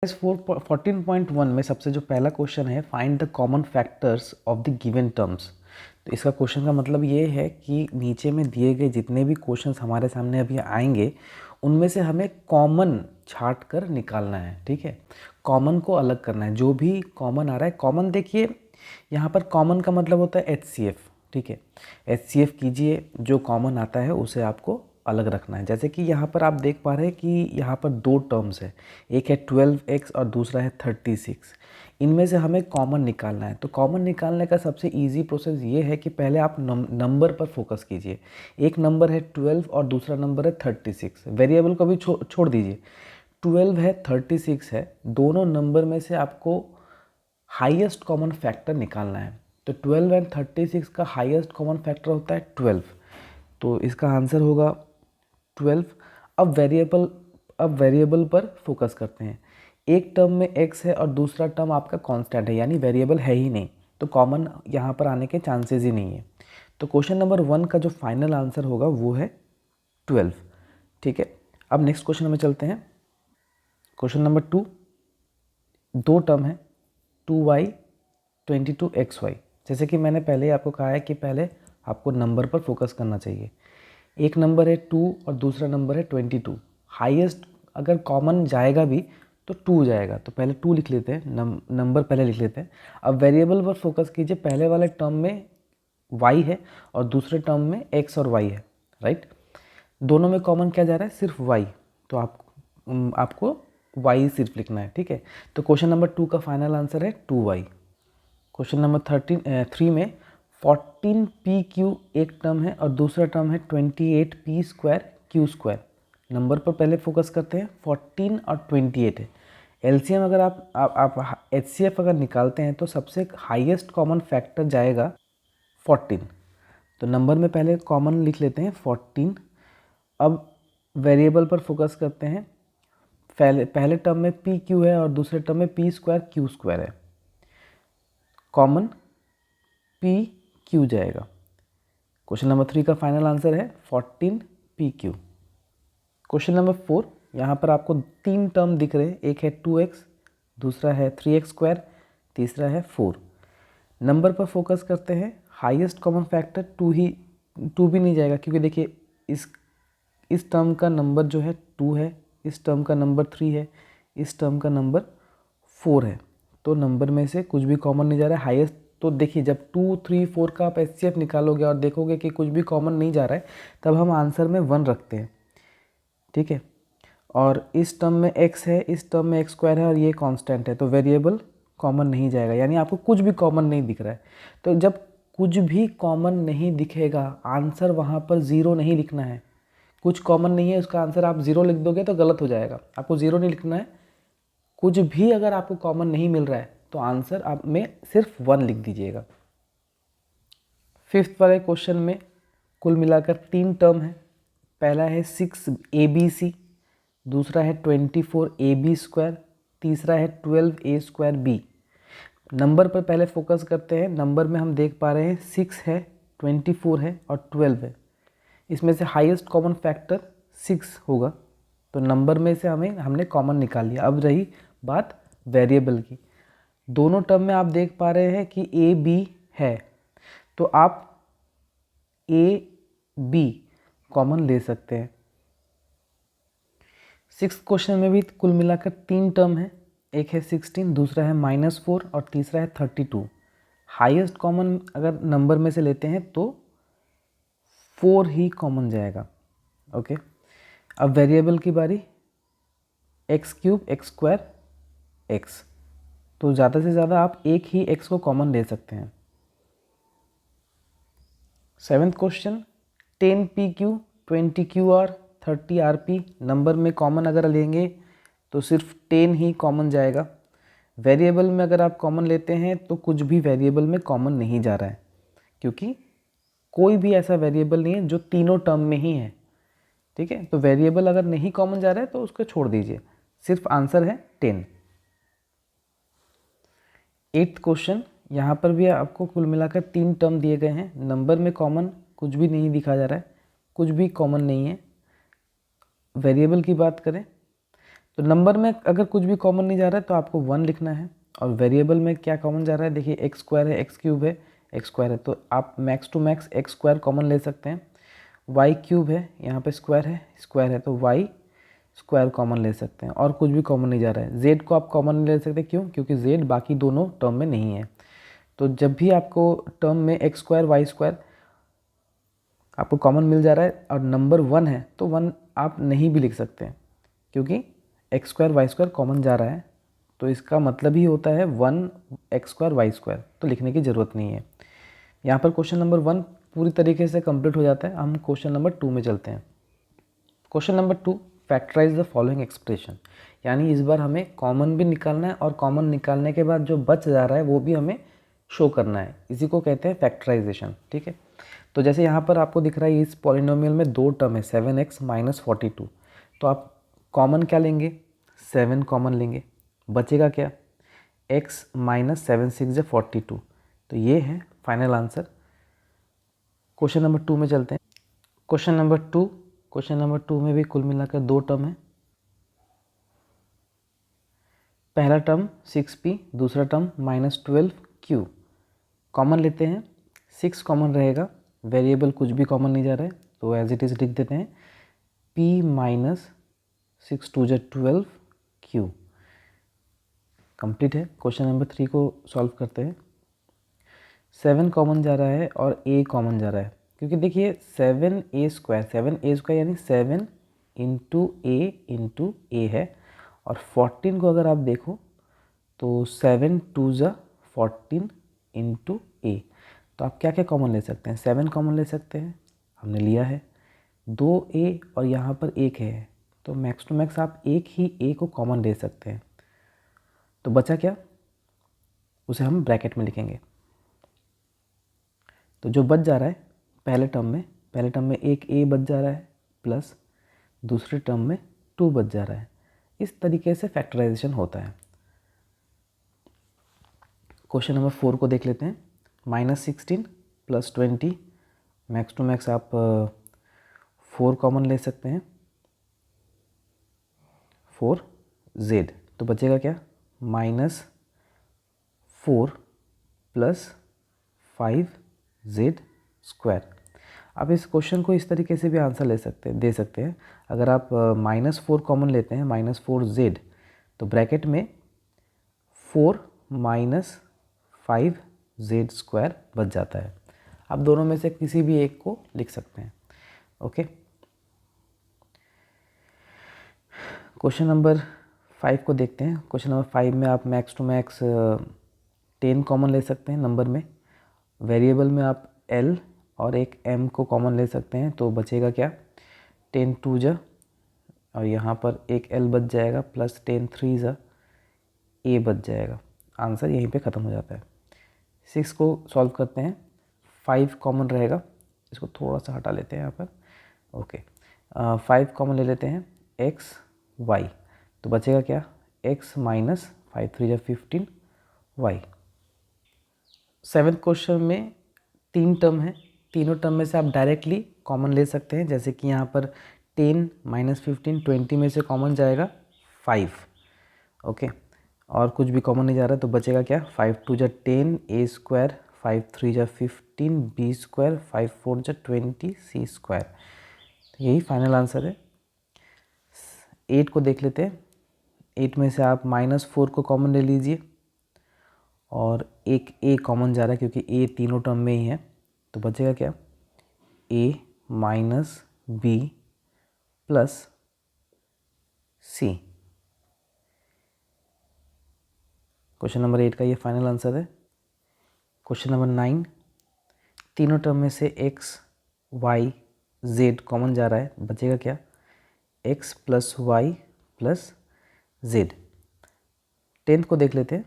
14.1 में सबसे जो पहला क्वेश्चन है, find the common factors of the given terms. तो इसका क्वेश्चन का मतलब ये है कि नीचे में दिए गए जितने भी क्वेश्चंस हमारे सामने अभी आएंगे उनमें से हमें कॉमन छांट कर निकालना है। ठीक है, कॉमन को अलग करना है। जो भी कॉमन आ रहा है, कॉमन देखिए यहाँ पर कॉमन का मतलब होता है HCF। ठीक है, HCF कीजिए, जो कॉमन आता है उसे आपको अलग रखना है। जैसे कि यहाँ पर आप देख पा रहे हैं कि यहाँ पर दो टर्म्स है, एक है 12x और दूसरा है 36। इनमें से हमें कॉमन निकालना है। तो कॉमन निकालने का सबसे इजी प्रोसेस ये है कि पहले आप नंबर पर फोकस कीजिए। एक नंबर है 12 और दूसरा नंबर है 36। वेरिएबल को भी छोड़ दीजिए, 12 है 36 है, दोनों नंबर में से आपको हाईएस्ट कॉमन फैक्टर निकालना है। तो 12 एंड 36 का हाईएस्ट कॉमन फैक्टर होता है 12, तो इसका आंसर होगा 12। अब वेरिएबल पर फोकस करते हैं। एक टर्म में x है और दूसरा टर्म आपका कांस्टेंट है, यानी वेरिएबल है ही नहीं, तो कॉमन यहाँ पर आने के चांसेस ही नहीं है। तो क्वेश्चन नंबर 1 का जो फाइनल आंसर होगा वो है 12। ठीक है, अब नेक्स्ट क्वेश्चन में चलते हैं। क्वेश्चन नंबर 2, दो टर्म है 2y 22xy। जैसे कि मैंने पहले ही आपको कहा है कि पहले आपको नंबर पर फोकस करना चाहिए। एक नंबर है 2 और दूसरा नंबर है 22। हाईएस्ट अगर कॉमन जाएगा भी तो 2 जाएगा, तो पहले 2 लिख लेते हैं, नंबर पहले लिख लेते हैं। अब वेरिएबल पर फोकस कीजिए। पहले वाले टर्म में y है और दूसरे टर्म में x और y है, राइट। दोनों में कॉमन क्या जा रहा है? सिर्फ y, तो आपको y सिर्फ लिखना है। ठीक है, तो क्वेश्चन नंबर 2 का फाइनल आंसर है 2y। क्वेश्चन नंबर 3 में 14pq एक टर्म है और दूसरा टर्म है 28p² q²। नंबर पर पहले फोकस करते हैं। 14 और 28 है। एलसीएम अगर आप HCF अगर निकालते हैं तो सबसे हाईएस्ट कॉमन फैक्टर जाएगा 14। तो नंबर में पहले कॉमन लिख लेते हैं 14। अब वेरिएबल पर फोकस करते हैं। पहले टर्म में pq है और दूसरे टर्म में p² q² है। कॉमन पी क्यू जाएगा। क्वेश्चन नंबर 3 का फाइनल आंसर है 14pq। क्वेश्चन नंबर 4, यहाँ पर आपको 3 टर्म दिख रहे हैं। एक है 2x, दूसरा है 3x², तीसरा है 4। नंबर पर फोकस करते हैं। हाईएस्ट कॉमन फैक्टर 2 भी नहीं जाएगा, क्योंकि देखिए इस टर्म का नंबर जो है 2 है, इस टर्म का नंबर 3 है, इस टर्म का नंबर 4 है, तो नंबर में से कुछ भी कॉमन नहीं जा रहा है। हाईएस्ट तो देखिए जब 2, 3, 4 का आप HCF निकालोगे और देखोगे कि कुछ भी कॉमन नहीं जा रहा है, तब हम आंसर में 1 रखते हैं। ठीक है, और इस टर्म में x है, इस टर्म में x² है और ये कांस्टेंट है, तो वेरिएबल कॉमन नहीं जाएगा, यानी आपको कुछ भी कॉमन नहीं दिख रहा है। तो जब कुछ भी कॉमन नहीं दिखेगा, आंसर वहाँ पर 0 नहीं लिखना है। कुछ कॉमन नहीं है, उसका आंसर आप 0 लिख दोगे तो गलत हो जाएगा। आपको 0 नहीं लिखना है। कुछ भी अगर आपको कॉमन नहीं मिल रहा है तो आंसर आप में सिर्फ 1 लिख दीजिएगा। 5th वाले क्वेश्चन में कुल मिलाकर 3 टर्म है। पहला है 6abc, दूसरा है 24ab², तीसरा है 12a²b। नंबर पर पहले फोकस करते हैं। नंबर में हम देख पा रहे हैं 6 है, 24 है और 12 है। इसमें से हाईएस्ट कॉमन फैक्टर 6 होगा, तो नंबर में से हमने कॉमन निकाल लिया। अब रही बात वेरिएबल की। दोनों टर्म में आप देख पा रहे हैं कि ए बी है, तो आप ए बी कॉमन ले सकते हैं। 6th क्वेश्चन में भी कुल मिलाकर 3 टर्म है। एक है 16, दूसरा है -4 और तीसरा है 32। हाईएस्ट कॉमन अगर नंबर में से लेते हैं तो 4 ही कॉमन जाएगा। ओके, अब वेरिएबल की बारी। x³ x² x, तो ज़्यादा से ज़्यादा आप एक ही x को कॉमन ले सकते हैं। 7th question 10pq 20qr 30rp। Number में कॉमन अगर लेंगे तो सिर्फ 10 ही कॉमन जाएगा। वेरिएबल में अगर आप कॉमन लेते हैं तो कुछ भी वेरिएबल में कॉमन नहीं जा रहा है, क्योंकि कोई भी ऐसा वेरिएबल नहीं है जो तीनों टर्म में ही है। ठीक है, तो वेरिएबल अगर नहीं कॉमन जा रहा है तो उसको छोड़ दीजिए, सिर्फ आंसर है 10। 8th क्वेश्चन, यहाँ पर भी आपको कुल मिलाकर 3 टर्म दिए गए हैं। नंबर में कॉमन कुछ भी नहीं दिखा जा रहा है, कुछ भी कॉमन नहीं है। वेरिएबल की बात करें तो नंबर में अगर कुछ भी कॉमन नहीं जा रहा है तो आपको 1 लिखना है, और वेरिएबल में क्या कॉमन जा रहा है, देखिए एक्स स्क्वायर है, एक्स क्यूब है, एक्स स्क्वायर है, तो आप max to max x square common ले सकते हैं। वाई क्यूब है, यहाँ पे स्क्वायर है तो वाई स्क्वायर कॉमन ले सकते हैं, और कुछ भी कॉमन नहीं जा रहा है। जेड को आप कॉमन नहीं ले सकते, क्यों? क्योंकि जेड बाकी दोनों टर्म में नहीं है। तो जब भी आपको टर्म में एक्स स्क्वायर वाई स्क्वायर आपको कॉमन मिल जा रहा है और नंबर 1 है, तो 1 आप नहीं भी लिख सकते हैं, क्योंकि x square y square common जा रहा है, तो इसका मतलब ही होता है 1 एक्स स्क्वायर वाई स्क्वायर, तो लिखने की ज़रूरत नहीं है। यहाँ पर क्वेश्चन नंबर 1 पूरी तरीके से कंप्लीट हो जाता है। हम क्वेश्चन नंबर 2 में चलते हैं। Question number 2, factorise the following expression, यानी इस बार हमें कॉमन भी निकालना है, और कॉमन निकालने के बाद जो बच जा रहा है वो भी हमें शो करना है। इसी को कहते हैं फैक्टराइजेशन, ठीक है। तो जैसे यहाँ पर आपको दिख रहा है इस पॉलिनोमियल में 2 टर्म है, 7x माइनस 42, तो आप कॉमन क्या लेंगे, 7 कॉमन लेंगे, बचेगा क्या, x माइनस 7 6 42, तो ये है फाइनल आंसर। क्वेश्चन नंबर 2 में चलते हैं। क्वेश्चन नंबर 2 में भी कुल मिलाकर 2 टर्म है। पहला टर्म 6p, दूसरा टर्म माइनस 12q, कॉमन लेते हैं। 6 कॉमन रहेगा, वेरिएबल कुछ भी कॉमन नहीं जा रहा है, तो एज इट इज़ लिख देते हैं p माइनस 6 2 12 q। कंप्लीट है। क्वेश्चन नंबर 3 को सॉल्व करते हैं। 7 कॉमन जा रहा है और a कॉमन जा रहा है, क्योंकि देखिए 7a स्क्वायर यानी 7 इंटू ए है, और 14 को अगर आप देखो तो 7 2 14 इंटू ए, तो आप क्या क्या कॉमन ले सकते हैं, 7 कॉमन ले सकते हैं, हमने लिया है 2a, और यहाँ पर 1 है, तो मैक्स टू मैक्स आप एक ही a को कॉमन ले सकते हैं। तो बचा क्या, उसे हम ब्रैकेट में लिखेंगे। तो जो बच जा रहा है पहले टर्म में एक a बच जा रहा है, प्लस दूसरे टर्म में 2 बच जा रहा है। इस तरीके से फैक्टराइजेशन होता है। क्वेश्चन नंबर 4 को देख लेते हैं। -16 प्लस 20, मैक्स टू मैक्स आप 4 कॉमन ले सकते हैं, 4z, तो बचेगा क्या, -4 प्लस 5z स्क्वायर। आप इस क्वेश्चन को इस तरीके से भी आंसर दे सकते हैं। अगर आप -4 कॉमन लेते हैं, -4z, तो ब्रैकेट में 4 माइनस 5z स्क्वायर बच जाता है। आप दोनों में से किसी भी एक को लिख सकते हैं। ओके, क्वेश्चन नंबर 5 को देखते हैं। क्वेश्चन नंबर 5 में आप मैक्स टू मैक्स 10 कॉमन ले सकते हैं नंबर में। वेरिएबल में आप l और एक m को कॉमन ले सकते हैं, तो बचेगा क्या, 10 2 और यहाँ पर एक l बच जाएगा, प्लस 10 3 a बच जाएगा। आंसर यहीं पे ख़त्म हो जाता है। 6 को सॉल्व करते हैं। 5 कॉमन रहेगा, इसको थोड़ा सा हटा लेते हैं यहाँ पर। ओके, 5 कॉमन ले लेते हैं, x y, तो बचेगा क्या, x minus 5 3 15 y। 7th question में 3 टर्म है, तीनों टर्म में से आप डायरेक्टली कॉमन ले सकते हैं। जैसे कि यहाँ पर 10 माइनस 15 20 में से कॉमन जाएगा 5। ओके, और कुछ भी कॉमन नहीं जा रहा, तो बचेगा क्या, 5 2 10 a square, 5 3 15 b square, 5 4 20 c square. यही फाइनल आंसर है। 8 को देख लेते हैं। 8 में से आप -4 को कॉमन ले लीजिए, और एक a कॉमन जा रहा है क्योंकि a तीनों टर्म में ही है, तो बचेगा क्या, a minus b plus c। Question number 8 का ये फाइनल आंसर है। क्वेश्चन नंबर 9, तीनों टर्म में से x y z कॉमन जा रहा है, बचेगा क्या, x plus y plus z। 10th को देख लेते हैं।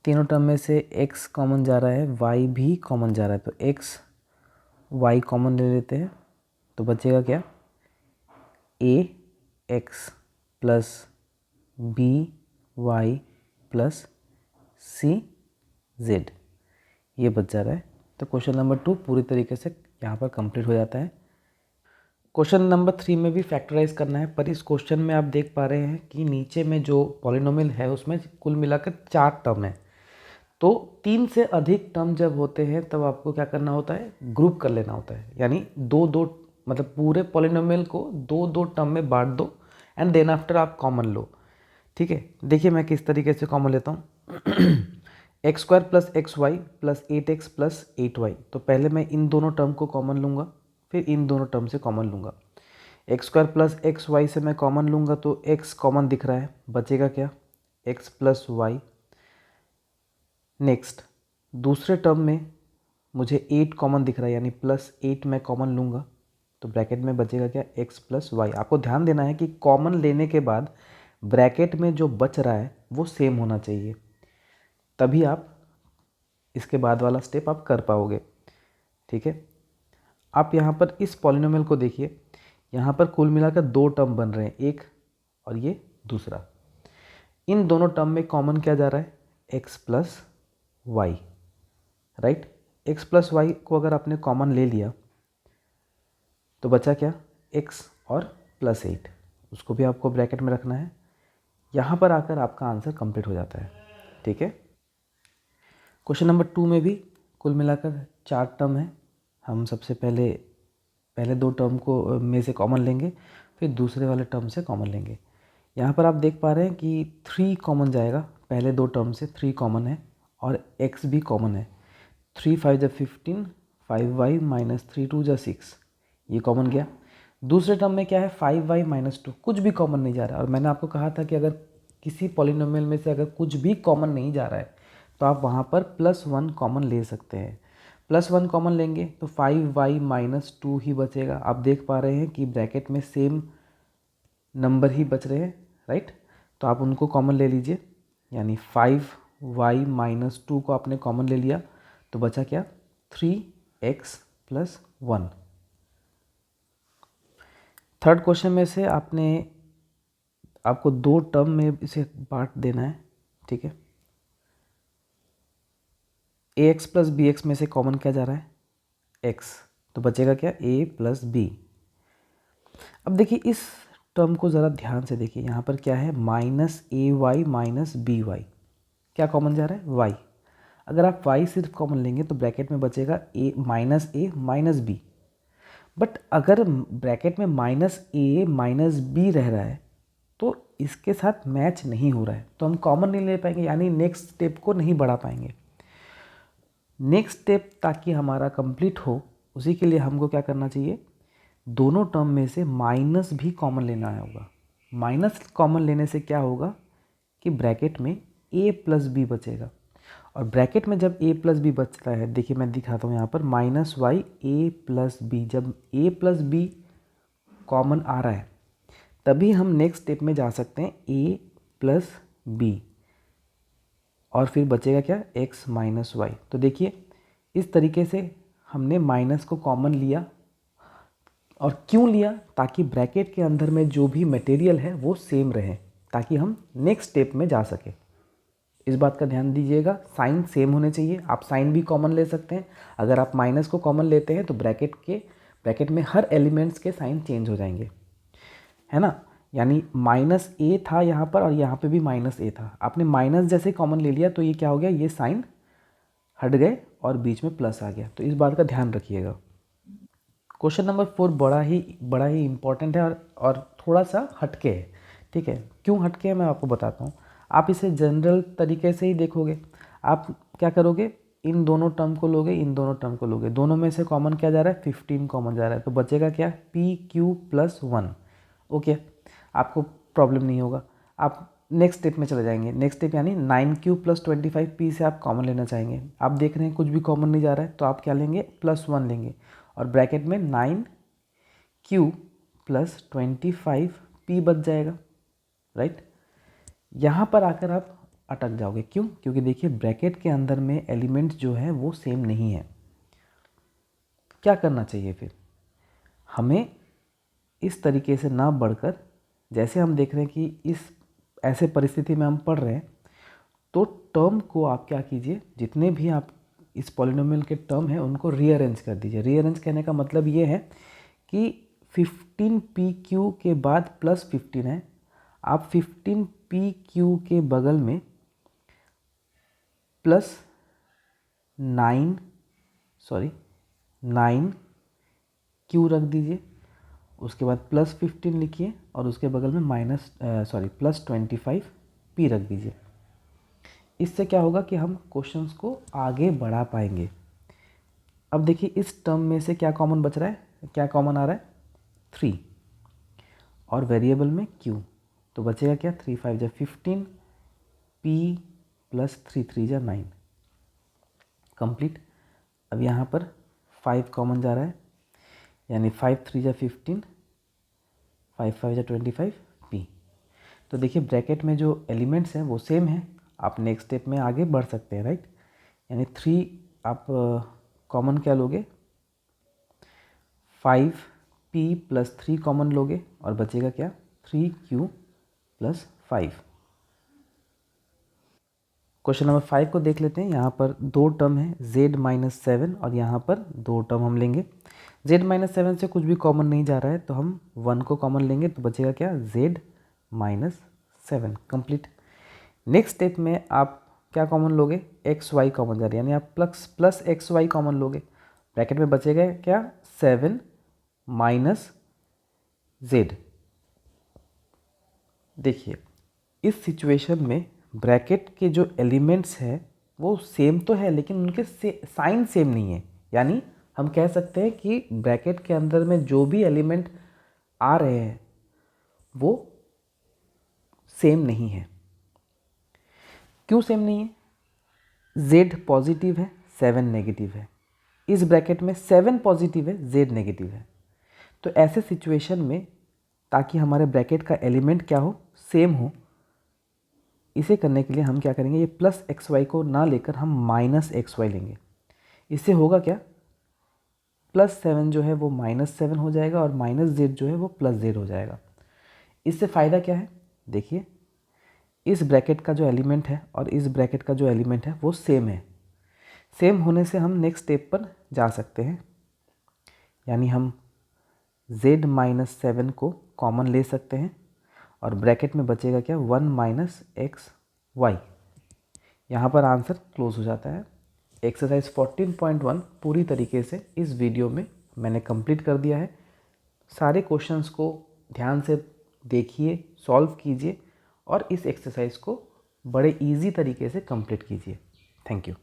तीनों टर्म में से x कॉमन जा रहा है, y भी कॉमन जा रहा है, तो x y कॉमन ले लेते हैं, तो बचेगा क्या, a x plus b y plus c z, ये बच जा रहा है। तो क्वेश्चन नंबर 2 पूरी तरीके से यहाँ पर कंप्लीट हो जाता है। क्वेश्चन नंबर 3 में भी फैक्टराइज करना है, पर इस क्वेश्चन में आप देख पा रहे हैं कि नीचे में जो पॉलिनोमियल है उसमें कुल मिलाकर 4 टर्म है। तो 3 से अधिक टर्म जब होते हैं तब आपको क्या करना होता है, ग्रुप कर लेना होता है। यानी दो दो, मतलब पूरे पॉलिनोमियल को दो दो टर्म में बांट दो एंड देन आफ्टर आप कॉमन लो। ठीक है, देखिए मैं किस तरीके से कॉमन लेता हूँ। X square plus x y plus 8x plus 8y। तो पहले मैं इन दोनों टर्म को कॉमन लूँगा, फिर इन दोनों टर्म से कॉमन लूँगा। X square plus x y से मैं कॉमन लूँगा तो x कॉमन दिख रहा है, बचेगा क्या, x प्लस वाई। नेक्स्ट दूसरे टर्म में मुझे 8 कॉमन दिख रहा है, यानी प्लस 8 मैं कॉमन लूँगा तो ब्रैकेट में बचेगा क्या, x प्लस वाई। आपको ध्यान देना है कि कॉमन लेने के बाद ब्रैकेट में जो बच रहा है वो सेम होना चाहिए, तभी आप इसके बाद वाला स्टेप आप कर पाओगे। ठीक है, आप यहाँ पर इस पॉलिनोमियल को देखिए, यहाँ पर कुल मिलाकर 2 टर्म बन रहे हैं, एक और ये दूसरा। इन दोनों टर्म में कॉमन क्या जा रहा है, x plus y, right. x plus y को अगर आपने कॉमन ले लिया तो बचा क्या, x और प्लस 8, उसको भी आपको ब्रैकेट में रखना है। यहाँ पर आकर आपका आंसर कंप्लीट हो जाता है। ठीक है, क्वेश्चन नंबर 2 में भी कुल मिलाकर 4 टर्म है। हम सबसे पहले 2 टर्म को में से कॉमन लेंगे, फिर दूसरे वाले टर्म से कॉमन लेंगे। यहाँ पर आप देख पा रहे हैं कि 3 कॉमन जाएगा, पहले 2 टर्म से 3 कॉमन है और x भी कॉमन है। 3 5 जा 15, 5y माइनस 3 2 जा 6, ये कॉमन गया। दूसरे टर्म में क्या है, 5y माइनस 2, कुछ भी कॉमन नहीं जा रहा है। और मैंने आपको कहा था कि अगर किसी पॉलिनोमियल में से अगर कुछ भी कॉमन नहीं जा रहा है तो आप वहाँ पर +1 कॉमन ले सकते हैं। +1 कॉमन लेंगे तो 5y माइनस 2 ही बचेगा। आप देख पा रहे हैं कि ब्रैकेट में सेम नंबर ही बच रहे हैं, राइट। तो आप उनको कॉमन ले लीजिए, यानी 5y माइनस 2 को आपने कॉमन ले लिया तो बचा क्या, 3x प्लस 1। थर्ड क्वेश्चन में से आपको 2 टर्म में इसे बांट देना है। ठीक है, ax प्लस बी में से कॉमन क्या जा रहा है, x, तो बचेगा क्या, a प्लस बी। अब देखिए इस टर्म को ज़रा ध्यान से देखिए, यहाँ पर क्या है, माइनस ए वाई माइनस बी वाई, क्या कॉमन जा रहा है, y। अगर आप y सिर्फ कॉमन लेंगे तो ब्रैकेट में बचेगा a माइनस बी। बट अगर ब्रैकेट में माइनस बी रह रहा है तो इसके साथ मैच नहीं हो रहा है, तो हम कॉमन नहीं ले पाएंगे, यानी नेक्स्ट स्टेप को नहीं बढ़ा पाएंगे। नेक्स्ट स्टेप ताकि हमारा कंप्लीट हो, उसी के लिए हमको क्या करना चाहिए, दोनों टर्म में से माइनस भी कॉमन लेना होगा। माइनस कॉमन लेने से क्या होगा कि ब्रैकेट में a प्लस बी बचेगा, और ब्रैकेट में जब a प्लस बी बचता है, देखिए मैं दिखाता हूँ यहाँ पर, माइनस वाई ए प्लस बी, जब a प्लस बी कॉमन आ रहा है तभी हम नेक्स्ट स्टेप में जा सकते हैं, a प्लस बी, और फिर बचेगा क्या, x माइनस वाई। तो देखिए इस तरीके से हमने माइनस को कॉमन लिया, और क्यों लिया, ताकि ब्रैकेट के अंदर में जो भी मटेरियल है वो सेम रहे, ताकि हम नेक्स्ट स्टेप में जा सके। इस बात का ध्यान दीजिएगा, साइन सेम होने चाहिए। आप साइन भी कॉमन ले सकते हैं, अगर आप माइनस को कॉमन लेते हैं तो ब्रैकेट में हर एलिमेंट्स के साइन चेंज हो जाएंगे, है ना। यानी माइनस ए था यहाँ पर और यहाँ पे भी माइनस ए था, आपने माइनस जैसे कॉमन ले लिया तो ये क्या हो गया, ये साइन हट गए और बीच में प्लस आ गया। तो इस बात का ध्यान रखिएगा। क्वेश्चन नंबर 4 बड़ा ही इम्पॉर्टेंट है और थोड़ा सा हटके है। ठीक है, क्यों हटके है मैं आपको बताता हूँ। आप इसे जनरल तरीके से ही देखोगे। आप क्या करोगे, इन दोनों टर्म को लोगे, इन दोनों टर्म को लोगे, दोनों में से कॉमन क्या जा रहा है, 15 कॉमन जा रहा है, तो बचेगा क्या, पी क्यू प्लस 1। ओके, आपको प्रॉब्लम नहीं होगा। आप नेक्स्ट स्टेप में चले जाएंगे। नेक्स्ट स्टेप यानी 9 क्यू प्लस 25 पी से आप कॉमन लेना चाहेंगे। आप देख रहे हैं कुछ भी कॉमन नहीं जा रहा है तो आप क्या लेंगे, +1 लेंगे, और ब्रैकेट में 9 क्यू प्लस 25 पी बच जाएगा, राइट। यहाँ पर आकर आप अटक जाओगे, क्यों, क्योंकि देखिए ब्रैकेट के अंदर में एलिमेंट जो है वो सेम नहीं है। क्या करना चाहिए फिर, हमें इस तरीके से ना बढ़कर, जैसे हम देख रहे हैं कि इस ऐसे परिस्थिति में हम पढ़ रहे हैं, तो टर्म को आप क्या कीजिए, जितने भी आप इस पॉलिनोमियल के टर्म हैं उनको रीअरेंज कर दीजिए। रीअरेंज कहने का मतलब ये है कि 15PQ के बाद प्लस 15 है, आप 15PQ के बगल में प्लस 9Q रख दीजिए, उसके बाद प्लस 15 लिखिए और उसके बगल में प्लस 25P रख दीजिए। इससे क्या होगा कि हम क्वेश्चंस को आगे बढ़ा पाएंगे। अब देखिए इस टर्म में से क्या कॉमन बच रहा है, क्या कॉमन आ रहा है, 3 और वेरिएबल में Q, तो बचेगा क्या, 3 5 जा 15, P प्लस 3 3 जा 9, कंप्लीट। अब यहाँ पर 5 कॉमन जा रहा है, यानी 5 3 जा 15, 5 5 जा 25P। तो देखिए ब्रैकेट में जो एलिमेंट्स हैं वो सेम है, आप नेक्स्ट स्टेप में आगे बढ़ सकते हैं, राइट। यानी 3 आप कॉमन क्या लोगे, 5P प्लस 3 कॉमन लोगे और बचेगा क्या, 3Q प्लस 5। क्वेश्चन नंबर 5 को देख लेते हैं। यहाँ पर दो टर्म है z-7 और यहाँ पर दो टर्म हम लेंगे। z-7 से कुछ भी कॉमन नहीं जा रहा है तो हम 1 को कॉमन लेंगे, तो बचेगा क्या, z-7, कंप्लीट। नेक्स्ट स्टेप में आप क्या कॉमन लोगे, xy कॉमन जा रही है, यानी आप प्लस xy कॉमन लोगे, ब्रैकेट में बचेगा क्या, 7 माइनस z। देखिए इस सिचुएशन में ब्रैकेट के जो एलिमेंट्स हैं वो सेम तो है लेकिन उनके साइन सेम नहीं है, यानी हम कह सकते हैं कि ब्रैकेट के अंदर में जो भी एलिमेंट आ रहे हैं वो सेम नहीं है। क्यों सेम नहीं है, z पॉजिटिव है 7 नेगेटिव है, इस ब्रैकेट में 7 पॉजिटिव है z नेगेटिव है। तो ऐसे सिचुएशन में ताकि हमारे ब्रैकेट का एलिमेंट क्या हो, सेम हो, इसे करने के लिए हम क्या करेंगे, ये प्लस xy को ना लेकर हम माइनस xy लेंगे। इससे होगा क्या, प्लस 7 जो है वो -7 हो जाएगा और माइनस z जो है वो प्लस z हो जाएगा। इससे फ़ायदा क्या है, देखिए इस ब्रैकेट का जो एलिमेंट है और इस ब्रैकेट का जो एलिमेंट है वो सेम है। सेम होने से हम नेक्स्ट स्टेप पर जा सकते हैं, यानी हम z-7 को कॉमन ले सकते हैं और ब्रैकेट में बचेगा क्या, 1 - xy। यहाँ पर आंसर क्लोज हो जाता है। एक्सरसाइज 14.1 पूरी तरीके से इस वीडियो में मैंने कंप्लीट कर दिया है। सारे क्वेश्चंस को ध्यान से देखिए, सॉल्व कीजिए और इस एक्सरसाइज को बड़े इजी तरीके से कंप्लीट कीजिए। Thank you.